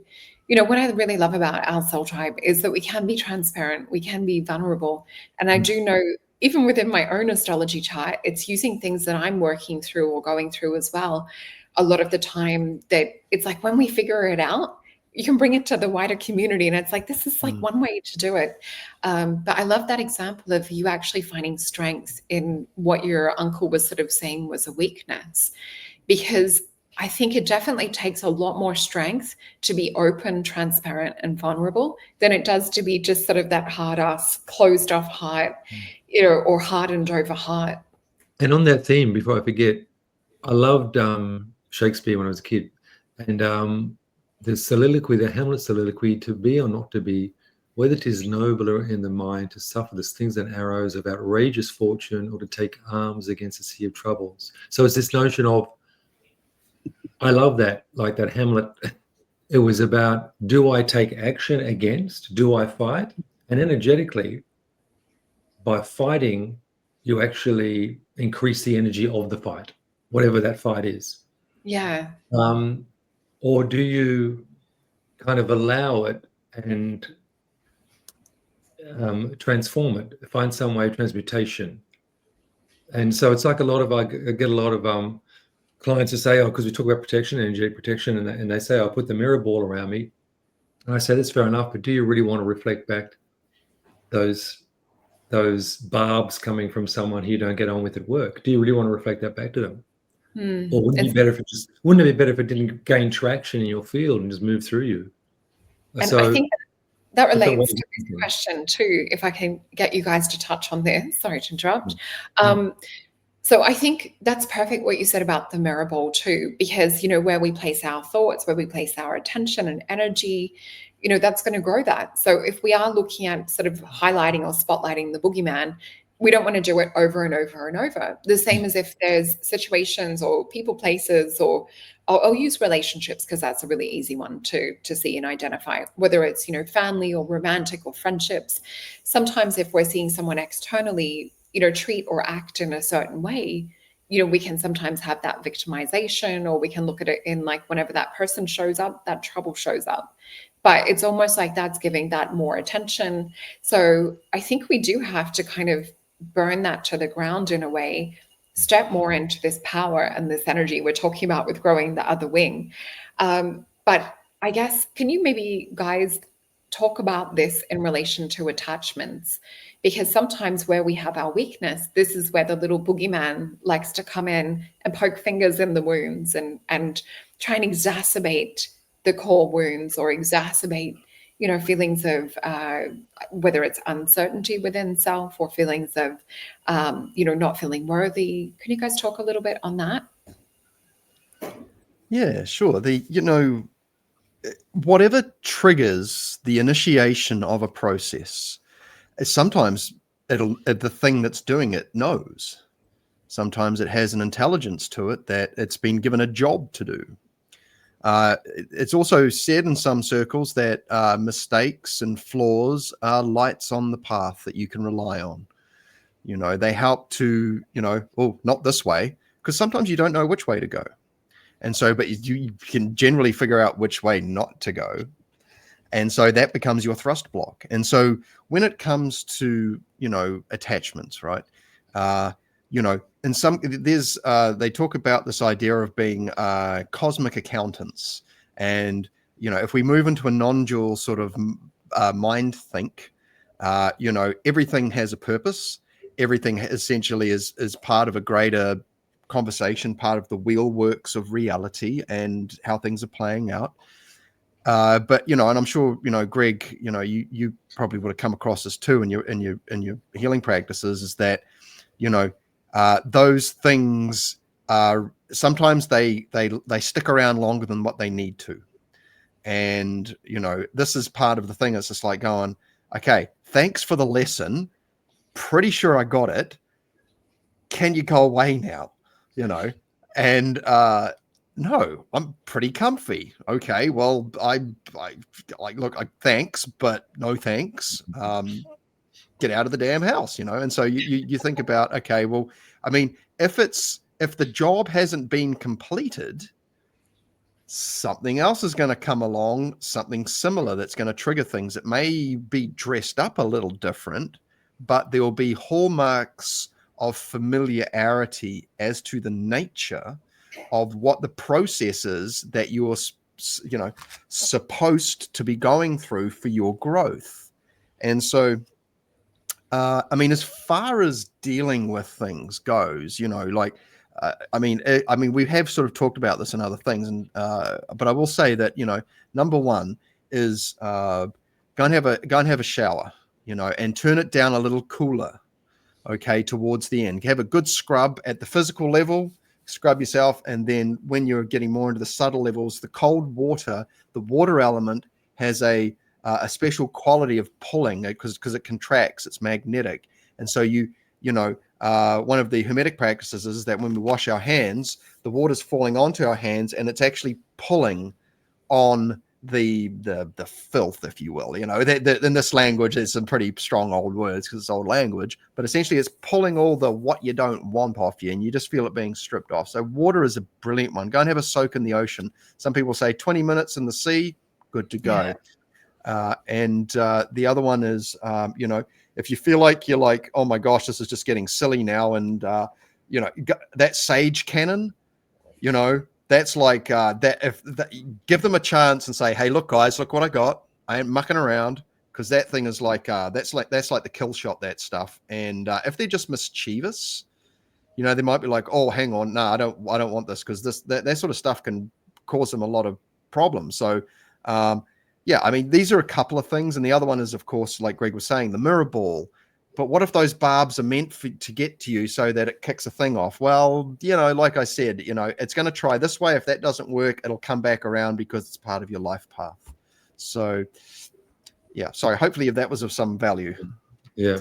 what I really love about our soul tribe is that we can be transparent, we can be vulnerable. And I do know, even within my own astrology chart, it's using things that I'm working through or going through as well. A lot of the time that it's like when we figure it out, you can bring it to the wider community. And it's like, this is like one way to do it. But I love that example of you actually finding strength in what your uncle was sort of saying was a weakness, because I think it definitely takes a lot more strength to be open, transparent, and vulnerable than it does to be just sort of that hard ass, closed off heart, or hardened over heart.
And on that theme, before I forget, I loved Shakespeare when I was a kid, and the soliloquy, the Hamlet soliloquy, to be or not to be, whether 'tis nobler in the mind to suffer the slings and arrows of outrageous fortune, or to take arms against a sea of troubles. So it's this notion of, I love that, like that Hamlet, it was about, do I take action against, do I fight? And energetically, by fighting, you actually increase the energy of the fight, whatever that fight is.
Yeah.
Or do you kind of allow it and transform it, find some way of transmutation. And so it's like I get a lot of clients to say, oh, because we talk about protection, energetic protection, and they say, I'll put the mirror ball around me. And I say, that's fair enough, but do you really want to reflect back those barbs coming from someone who you don't get on with at work? Do you really want to reflect that back to them? Or wouldn't it be better if it didn't gain traction in your field and just move through you?
And
so
I think that relates to this question too, if I can get you guys to touch on this. Sorry to interrupt. So I think that's perfect what you said about the mirror ball too, because, where we place our thoughts, where we place our attention and energy, that's going to grow that. So if we are looking at sort of highlighting or spotlighting the boogeyman, we don't want to do it over and over and over. The same as if there's situations or people, places, or I'll use relationships because that's a really easy one to see and identify, whether it's, family or romantic or friendships. Sometimes if we're seeing someone externally, treat or act in a certain way, we can sometimes have that victimization, or we can look at it in like whenever that person shows up, that trouble shows up. But it's almost like that's giving that more attention. So I think we do have to kind of burn that to the ground in a way, step more into this power and this energy we're talking about with growing the other wing. But I guess, can you maybe guys talk about this in relation to attachments? Because sometimes where we have our weakness, this is where the little boogeyman likes to come in and poke fingers in the wounds and try and exacerbate the core wounds, or exacerbate, feelings of whether it's uncertainty within self, or feelings of, not feeling worthy. Can you guys talk a little bit on that?
Yeah, sure. Whatever triggers the initiation of a process, sometimes the thing that's doing it knows. Sometimes it has an intelligence to it that it's been given a job to do. It's also said in some circles that mistakes and flaws are lights on the path that you can rely on. They help to, not this way, because sometimes you don't know which way to go. And so, but you can generally figure out which way not to go. And so that becomes your thrust block. And so when it comes to, attachments, right? In some, they talk about this idea of being cosmic accountants. And, if we move into a non-dual sort of mind think, everything has a purpose. Everything essentially is part of a greater conversation, part of the wheel works of reality and how things are playing out. But and I'm sure Greg, you probably would have come across this too in your healing practices, is that those things are sometimes they stick around longer than what they need to, and this is part of the thing. It's just like going, okay, thanks for the lesson. Pretty sure I got it. Can you go away now? And no, I'm pretty comfy. Okay, well, I thanks, but no thanks. Get out of the damn house, And so you think about, okay, well, I mean, if the job hasn't been completed, something else is going to come along, something similar that's going to trigger things. It may be dressed up a little different, but there will be hallmarks of familiarity as to the nature of what the process is that you're, supposed to be going through for your growth. And so, I mean, as far as dealing with things goes, we have sort of talked about this in other things, and but I will say that number one is go and have a shower, and turn it down a little cooler, okay, towards the end. Have a good scrub at the physical level, scrub yourself, and then when you're getting more into the subtle levels, the cold water, the water element has a special quality of pulling, because it contracts, it's magnetic, and so one of the Hermetic practices is that when we wash our hands, the water's falling onto our hands and it's actually pulling on the filth, if you will. In this language, there's some pretty strong old words because it's old language, but essentially it's pulling all the what you don't want off you, and you just feel it being stripped off. So water is a brilliant one. Go and have a soak in the ocean. Some people say 20 minutes in the sea, good to go. And the other one is, if you feel like you're like, oh my gosh, this is just getting silly now, and that sage cannon, that's like that. Give them a chance and say, hey, look, guys, look what I got. I ain't mucking around, because that thing is like that's like the kill shot, that stuff. And if they're just mischievous, they might be like, oh, hang on, no, I don't want this, because that sort of stuff can cause them a lot of problems. So yeah, I mean, these are a couple of things. And the other one is, of course, like Greg was saying, the mirror ball. But what if those barbs are meant to get to you so that it kicks a thing off? Well, like I said, it's going to try this way. If that doesn't work, it'll come back around, because it's part of your life path. So yeah, sorry, hopefully that was of some value.
Yeah.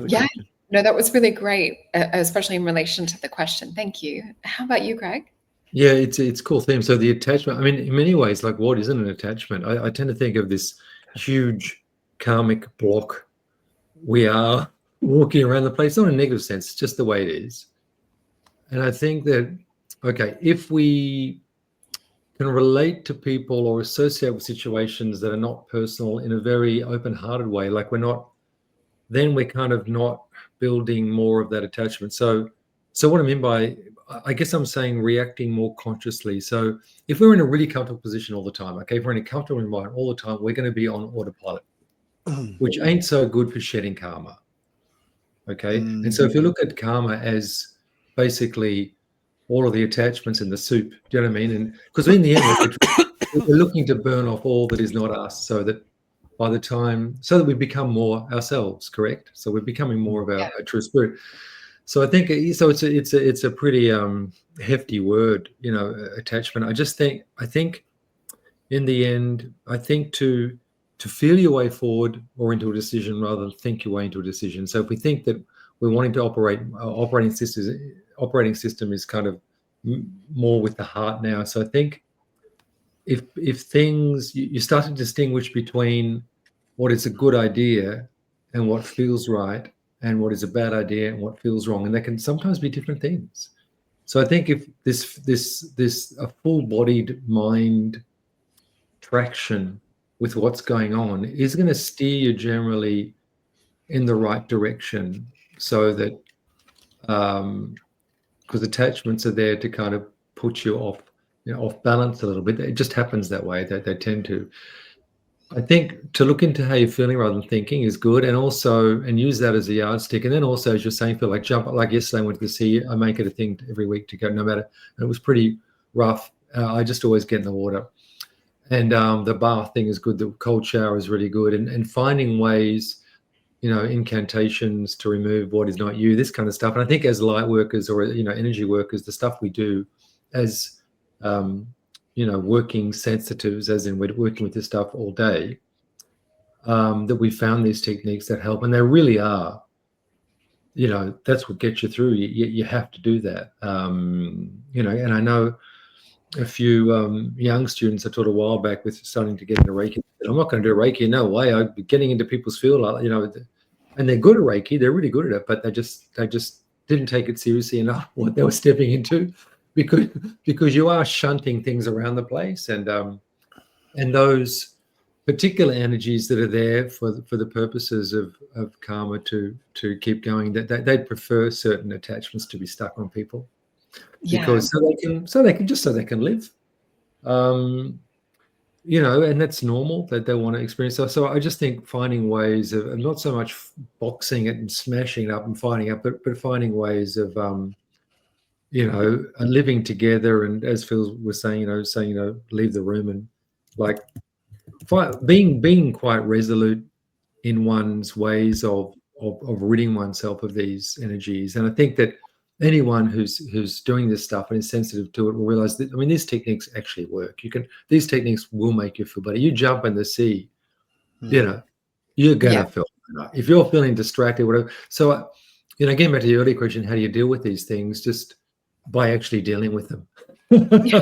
No, that was really great, especially in relation to the question. Thank you. How about you, Greg?
Yeah, it's a cool theme. So the attachment, I mean, in many ways, like, what isn't an attachment? I tend to think of this huge karmic block we are walking around the place, not in a negative sense, just the way it is. And I think that, okay, if we can relate to people or associate with situations that are not personal in a very open-hearted way, like then we're kind of not building more of that attachment. So what I mean by, I guess I'm saying reacting more consciously. So if we're in a really comfortable position all the time, okay, if we're in a comfortable environment all the time, we're going to be on autopilot, which ain't so good for shedding karma. Okay. And so if you look at karma as basically all of the attachments in the soup, do you know what I mean? And because in the end, we're looking to burn off all that is not us, so that by the time, so that we become more ourselves, correct? So we're becoming more of our true spirit. So I think, so it's a pretty hefty word, attachment. I think in the end, I think to feel your way forward or into a decision rather than think your way into a decision. So if we think that we're wanting to operate, operating system is kind of more with the heart now. So I think if things, you start to distinguish between what is a good idea and what feels right, and what is a bad idea and what feels wrong, and they can sometimes be different things. So I think if this a full-bodied mind traction with what's going on is going to steer you generally in the right direction, so that because attachments are there to kind of put you off balance a little bit. It just happens that way, that they tend to. I think to look into how you're feeling rather than thinking is good, and use that as a yardstick. And then also, as you're saying, feel like jump. Like yesterday, I went to the sea. I make it a thing every week to go, no matter. And it was pretty rough. I just always get in the water, and the bath thing is good. The cold shower is really good, and finding ways, incantations to remove what is not you. This kind of stuff. And I think as light workers or energy workers, the stuff we do as working sensitives, as in we're working with this stuff all day, that we found these techniques that help, and they really are, that's what gets you through. You have to do that, and I know a few young students I taught a while back with starting to get into Reiki. I'm not going to do Reiki, no way. I'm getting into people's field, and they're good at Reiki. They're really good at it, but they just didn't take it seriously enough what they were stepping into. Because you are shunting things around the place, and those particular energies that are there for the purposes of karma to keep going, that they prefer certain attachments to be stuck on people, because so they can live, and that's normal that they want to experience. So I just think finding ways of not so much boxing it and smashing it up and fighting up, but finding ways of living together, and as Phil was saying, leave the room, and like being quite resolute in one's ways of ridding oneself of these energies. And I think that anyone who's doing this stuff and is sensitive to it will realize that, these techniques actually work. These techniques will make you feel better. You jump in the sea, you're gonna feel better. If you're feeling distracted, whatever. So, getting back to the earlier question, how do you deal with these things? Just by actually dealing with them.
That's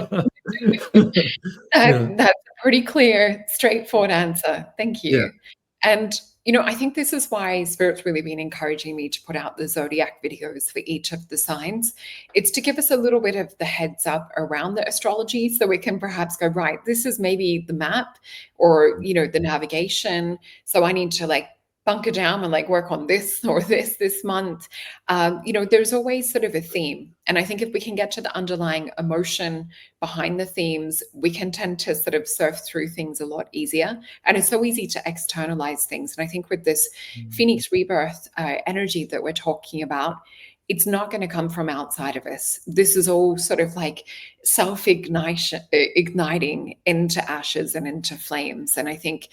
a pretty clear, straightforward answer. Thank you. And I think this is why Spirit's really been encouraging me to put out the zodiac videos for each of the signs. It's to give us a little bit of the heads up around the astrology so we can perhaps go, right, this is maybe the map or, the navigation. So I need to like bunker down and like work on this or this month. There's always sort of a theme. And I think if we can get to the underlying emotion behind the themes, we can tend to sort of surf through things a lot easier. And it's so easy to externalize things. And I think with this Phoenix rebirth energy that we're talking about, it's not going to come from outside of us. This is all sort of like igniting into ashes and into flames. And I think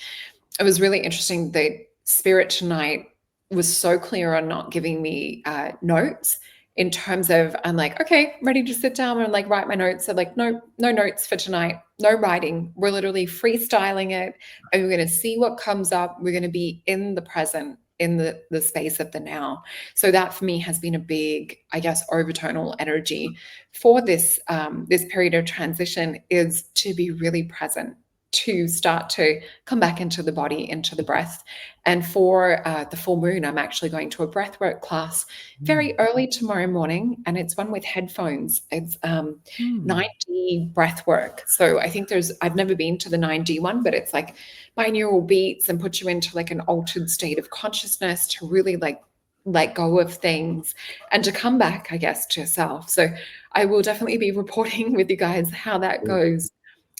it was really interesting that Spirit tonight was so clear on not giving me notes in terms of, I'm like, okay, ready to sit down and like write my notes. So like, no notes for tonight, no writing. We're literally freestyling it, and we're going to see what comes up. We're going to be in the present, in the space of the now. So that for me has been a big, I guess, overtonal energy for this this period of transition, is to be really present, to start to come back into the body, into the breath. And for the full moon, I'm actually going to a breathwork class very early tomorrow morning, and it's one with headphones. It's 9D breathwork. So I think I've never been to the 9D one, but it's like binaural beats and put you into like an altered state of consciousness to really like let go of things and to come back, I guess, to yourself. So I will definitely be reporting with you guys how that goes.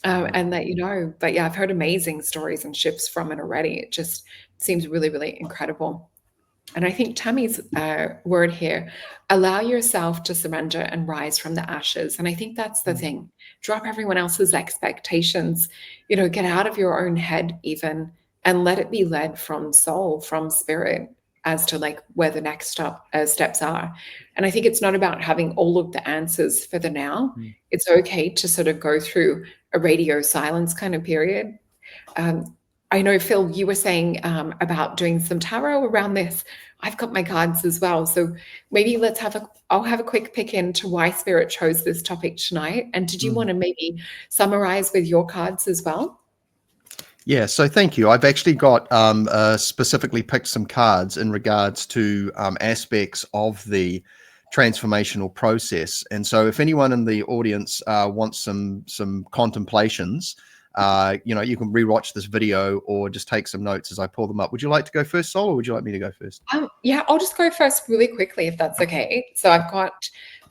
And let you know. But yeah, I've heard amazing stories and shifts from it already. It just seems really, really incredible. And I think Tammy's word here, allow yourself to surrender and rise from the ashes. And I think that's the thing. Drop everyone else's expectations, get out of your own head even, and let it be led from soul, from spirit, as to like where the next steps are. And I think it's not about having all of the answers for the now. It's okay to sort of go through a radio silence kind of period. I know, Phil, you were saying about doing some tarot around this. I've got my cards as well. So maybe I'll have a quick pick into why Spirit chose this topic tonight. And did you want to maybe summarize with your cards as well?
Yeah, so thank you. I've actually got specifically picked some cards in regards to aspects of the transformational process. And so if anyone in the audience wants some contemplations, you can rewatch this video or just take some notes as I pull them up. Would you like to go first, Sol, or would you like me to go first?
Yeah, I'll just go first really quickly, if that's okay. So I've got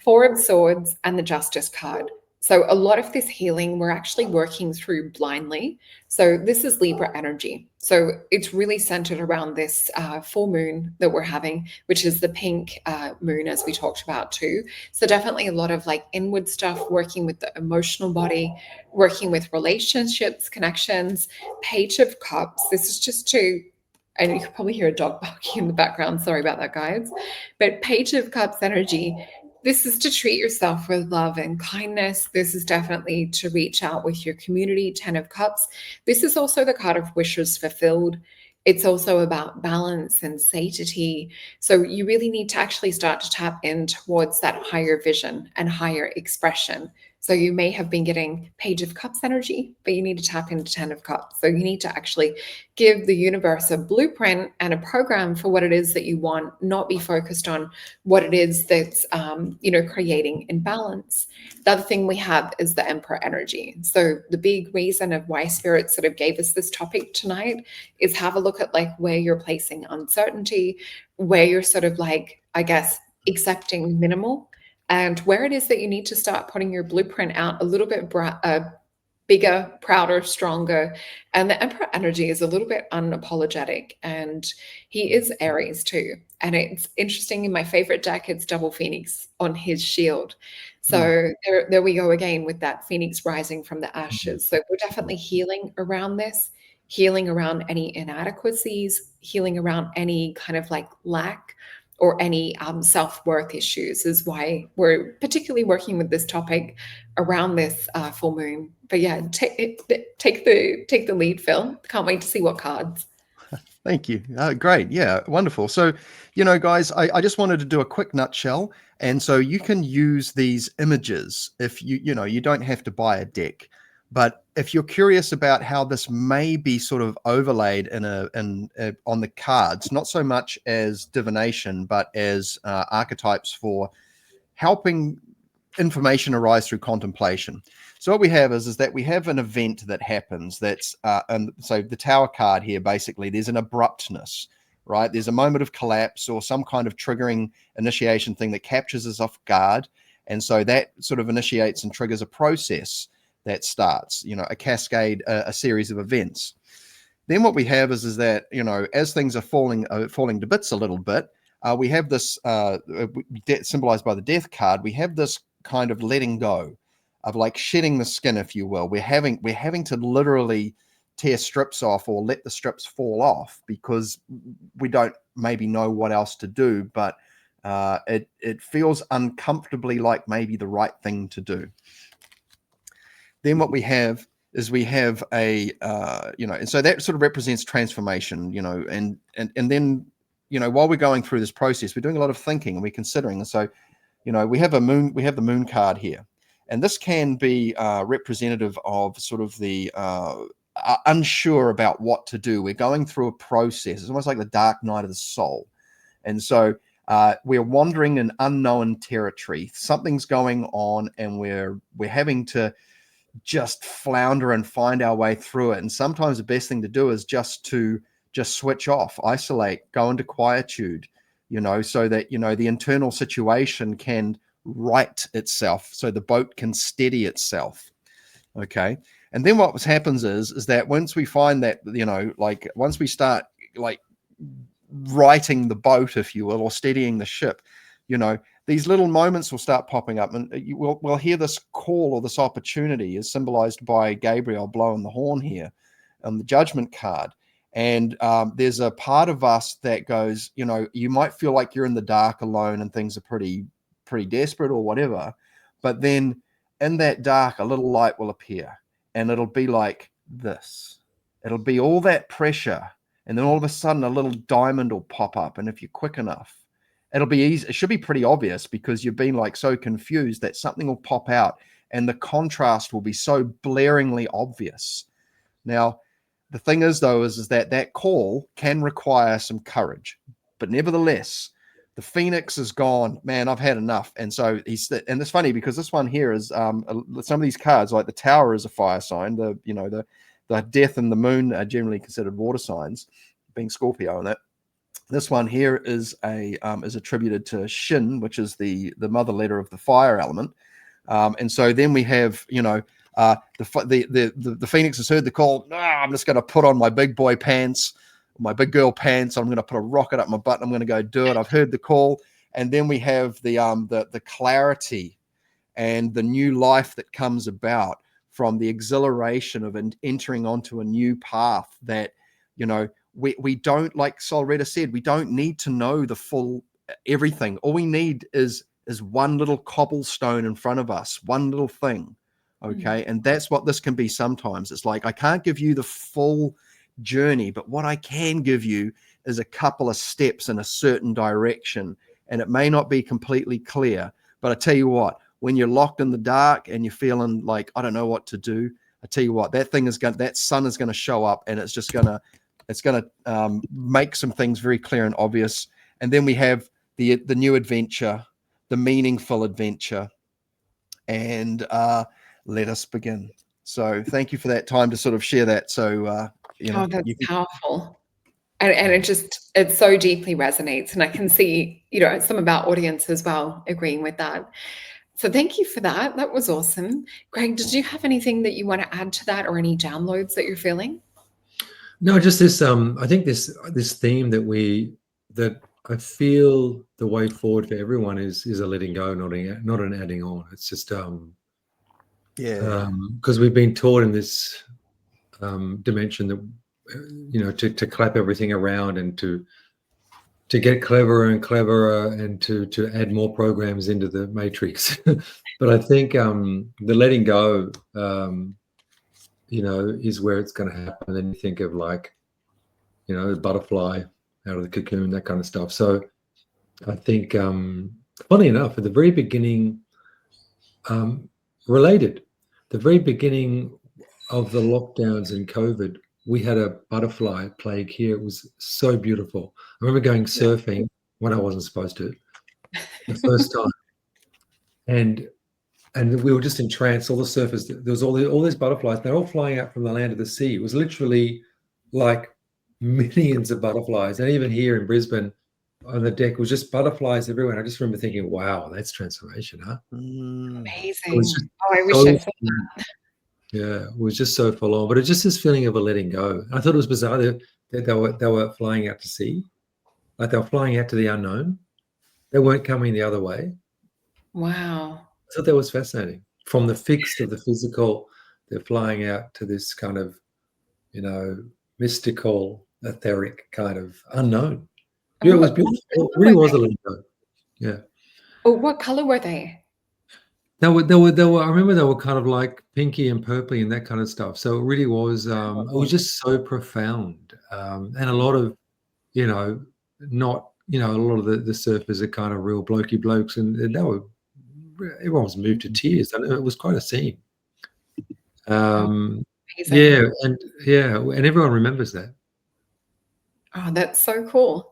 Four of Swords and the Justice card. So a lot of this healing we're actually working through blindly. So this is Libra energy. So it's really centered around this full moon that we're having, which is the pink moon, as we talked about too. So definitely a lot of like inward stuff, working with the emotional body, working with relationships, connections. Page of Cups. This is just to, and you can probably hear a dog barking in the background. Sorry about that, guys. But Page of Cups energy, this is to treat yourself with love and kindness. This is definitely to reach out with your community. 10 of Cups. This is also the card of wishes fulfilled. It's also about balance and satiety. So you really need to actually start to tap in towards that higher vision and higher expression. So you may have been getting Page of Cups energy, but you need to tap into 10 of Cups. So you need to actually give the universe a blueprint and a program for what it is that you want, not be focused on what it is that's, creating imbalance. The other thing we have is the Emperor energy. So the big reason of why Spirit sort of gave us this topic tonight is have a look at like where you're placing uncertainty, where you're sort of like, I guess, accepting minimal, and where it is that you need to start putting your blueprint out a little bit bigger, prouder, stronger. And the Emperor energy is a little bit unapologetic, and he is Aries too. And it's interesting, in my favorite deck, it's double Phoenix on his shield. So there we go again with that Phoenix rising from the ashes. So we're definitely healing around this, healing around any inadequacies, healing around any kind of like lack or any self-worth issues, is why we're particularly working with this topic around this full moon. But yeah, take the lead, Phil. Can't wait to see what cards.
Thank you. Great. Yeah, wonderful. So, guys, I just wanted to do a quick nutshell. And so you can use these images if you don't have to buy a deck. But if you're curious about how this may be sort of overlaid on the cards, not so much as divination, but as archetypes for helping information arise through contemplation. So what we have is that we have an event that happens that's, and so the Tower card here, basically, there's an abruptness, right? There's a moment of collapse or some kind of triggering initiation thing that captures us off guard. And so that sort of initiates and triggers a process that starts, a cascade, a series of events. Then what we have is that, as things are falling to bits a little bit, we have this, symbolized by the Death card, we have this kind of letting go, of like shedding the skin, if you will. We're having to literally tear strips off or let the strips fall off because we don't maybe know what else to do, but it feels uncomfortably like maybe the right thing to do. Then what we have is a and so that sort of represents transformation, and then while we're going through this process, we're doing a lot of thinking and we're considering. And so we have the moon card here, and this can be representative of sort of the unsure about what to do. We're going through a process. It's almost like the dark night of the soul. And so we're wandering in unknown territory. Something's going on, and we're having to just flounder and find our way through it. And sometimes the best thing to do is just switch off, isolate, go into quietude, so that, the internal situation can right itself, so the boat can steady itself. Okay. And then what happens is that once we find that, once we start righting the boat, if you will, or steadying the ship, these little moments will start popping up, and we'll hear this call or this opportunity is symbolized by Gabriel blowing the horn here on the Judgment card. And there's a part of us that goes, you might feel like you're in the dark alone and things are pretty desperate or whatever. But then in that dark, a little light will appear, and it'll be like this. It'll be all that pressure. And then all of a sudden, a little diamond will pop up. And if you're quick enough, it'll be easy. It should be pretty obvious because you've been so confused that something will pop out and the contrast will be so blaringly obvious. Now, the thing is, though, is that call can require some courage. But nevertheless, the Phoenix is gone. Man, I've had enough. And so and it's funny because this one here is some of these cards, like the Tower is a fire sign. The Death and the Moon are generally considered water signs, being Scorpio in it. This one here is attributed to Shin, which is the mother letter of the fire element. And so then we have, the Phoenix has heard the call. I'm just going to put on my big boy pants, my big girl pants. I'm going to put a rocket up my butt. And I'm going to go do it. I've heard the call. And then we have the clarity and the new life that comes about from the exhilaration of entering onto a new path that, we don't, like Solreta said, we don't need to know the full everything. All we need is one little cobblestone in front of us, one little thing. Okay. And that's what this can be sometimes. It's like, I can't give you the full journey, but what I can give you is a couple of steps in a certain direction. And it may not be completely clear, but I tell you what, when you're locked in the dark and you're feeling like, I don't know what to do, I tell you what, that sun is going to show up, and it's just going to make some things very clear and obvious. And then we have the new adventure, the meaningful adventure, and let us begin. So thank you for that time to sort of share that. So
that's powerful, and it so deeply resonates, and I can see some of our audience as well agreeing with that. So thank you for that. That was awesome. Greg, did you have anything that you want to add to that, or any downloads that you're feeling?
No, just this. I think this theme that I feel the way forward for everyone is a letting go, not an adding on. It's just because we've been taught in this dimension that to clap everything around and to get cleverer and cleverer and to add more programs into the matrix. But I think the letting go, is where it's going to happen. And you think of the butterfly out of the cocoon, that kind of stuff. So I think, funny enough, at the very beginning, related, the very beginning of the lockdowns and COVID, we had a butterfly plague here. It was so beautiful. I remember going surfing when I wasn't supposed to the first time, and we were just entranced. All the surfers, there was all these butterflies. They're all flying out from the land to the sea. It was literally like millions of butterflies. And even here in Brisbane, on the deck was just butterflies everywhere. And I just remember thinking, "Wow, that's transformation, huh?" It was
Amazing.
just
Oh, I wish
so
I saw that.
Yeah, it was just so full on, but it's just this feeling of a letting go. I thought it was bizarre that they were flying out to sea, like they were flying out to the unknown. They weren't coming the other way.
Wow.
I thought that was fascinating. From the fixed of the physical, they're flying out to this kind of, mystical, etheric kind of unknown. Yeah, it was beautiful. It really was a letting go. Yeah.
Oh, what color were they?
They were. I remember they were kind of like pinky and purpley and that kind of stuff. So it really was. It was just so profound, and a lot of, not a lot of the surfers are kind of real blokey blokes, and everyone was moved to tears. And it was quite a scene.
Amazing.
And everyone remembers that.
Oh, that's so cool.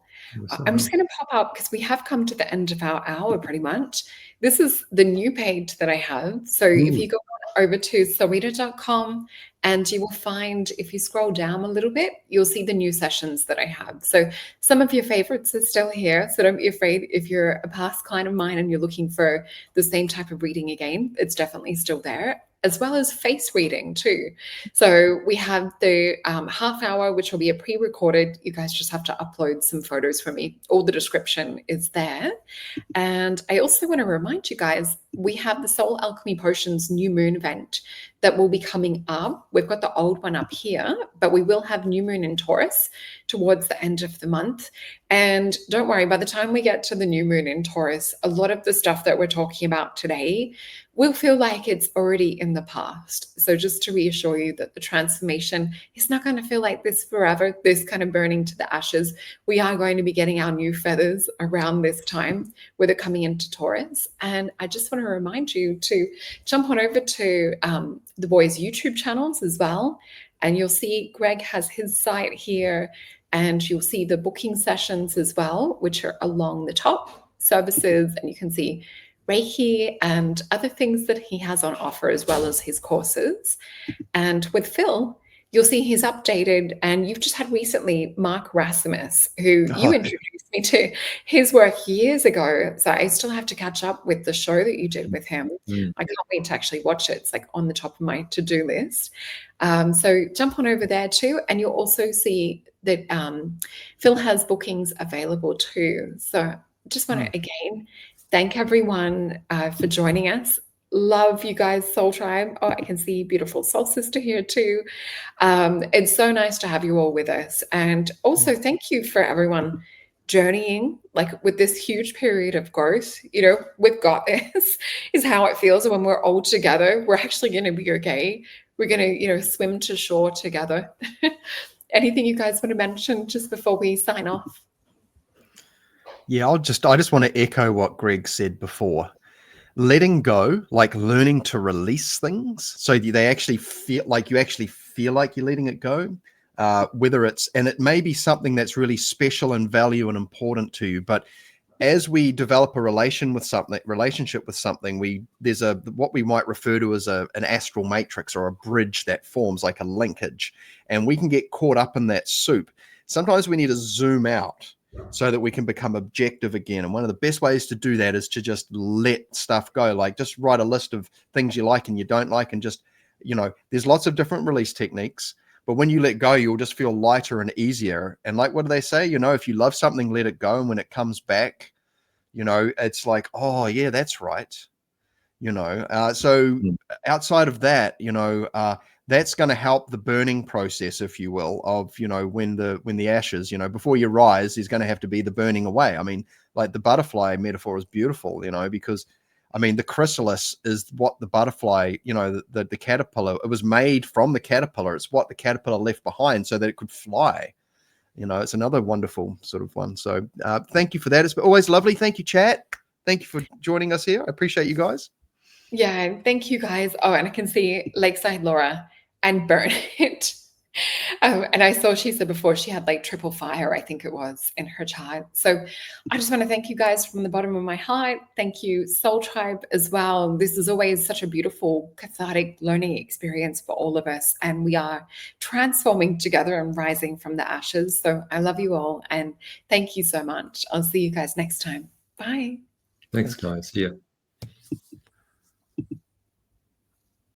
So
I'm just going to pop up because we have come to the end of our hour pretty much. This is the new page that I have. So if you go over to solreta.com and you will find, if you scroll down a little bit, you'll see the new sessions that I have. So some of your favorites are still here. So don't be afraid if you're a past client of mine and you're looking for the same type of reading again, it's definitely still there, as well as face reading too. So we have the half hour, which will be a pre-recorded. You guys just have to upload some photos for me. All the description is there. And I also want to remind you guys, we have the Soul Alchemy Potions New Moon event that will be coming up. We've got the old one up here, but we will have New Moon in Taurus towards the end of the month. And don't worry, by the time we get to the New Moon in Taurus, a lot of the stuff that we're talking about today will feel like it's already in the past. So just to reassure you that the transformation is not going to feel like this forever, this kind of burning to the ashes. We are going to be getting our new feathers around this time where they're coming into Taurus. And I just want to remind you to jump on over to the boys' YouTube channels as well. And you'll see Greg has his site here, and you'll see the booking sessions as well, which are along the top, services, and you can see Reiki and other things that he has on offer, as well as his courses. And with Phil, you'll see he's updated, and you've just had recently Mark Rasmus, who you introduced me to his work years ago. So I still have to catch up with the show that you did with him. I can't wait to actually watch it. It's like on the top of my to-do list. So jump on over there too. And you'll also see that Phil has bookings available too. So just want to, again, thank everyone for joining us. Love you guys, Soul Tribe. Oh, I can see beautiful Soul Sister here too. It's so nice to have you all with us. And also thank you for everyone journeying like with this huge period of growth. We've got this is how it feels when we're all together. We're actually going to be okay. We're going to, swim to shore together. Anything you guys want to mention just before we sign off?
Yeah, I just want to echo what Greg said before. Letting go, like learning to release things, so they actually feel like you're letting it go. Whether it may be something that's really special and value and important to you, but as we develop a relationship with something, there's what we might refer to as an astral matrix, or a bridge that forms like a linkage, and we can get caught up in that soup. Sometimes we need to zoom out so that we can become objective again. And one of the best ways to do that is to just let stuff go. Like just write a list of things you like and you don't like, and just, there's lots of different release techniques, but when you let go, you'll just feel lighter and easier. And like, what do they say? If you love something, let it go. And when it comes back, it's like, oh yeah, that's right. So outside of that, that's going to help the burning process, if you will, of, when the ashes, before you rise, is going to have to be the burning away. I mean, like the butterfly metaphor is beautiful, because the chrysalis is what the butterfly, the caterpillar, it was made from the caterpillar. It's what the caterpillar left behind so that it could fly. It's another wonderful sort of one. So thank you for that. It's always lovely. Thank you, chat. Thank you for joining us here. I appreciate you guys.
Yeah, thank you guys. Oh, and I can see Lakeside Laura. and burn it. And I saw she said before she had like triple fire, I think it was, in her chart. So I just want to thank you guys from the bottom of my heart. Thank you, Soul Tribe, as well. This is always such a beautiful, cathartic learning experience for all of us. And we are transforming together and rising from the ashes. So I love you all. And thank you so much. I'll see you guys next time. Bye.
Thanks, guys. Yeah.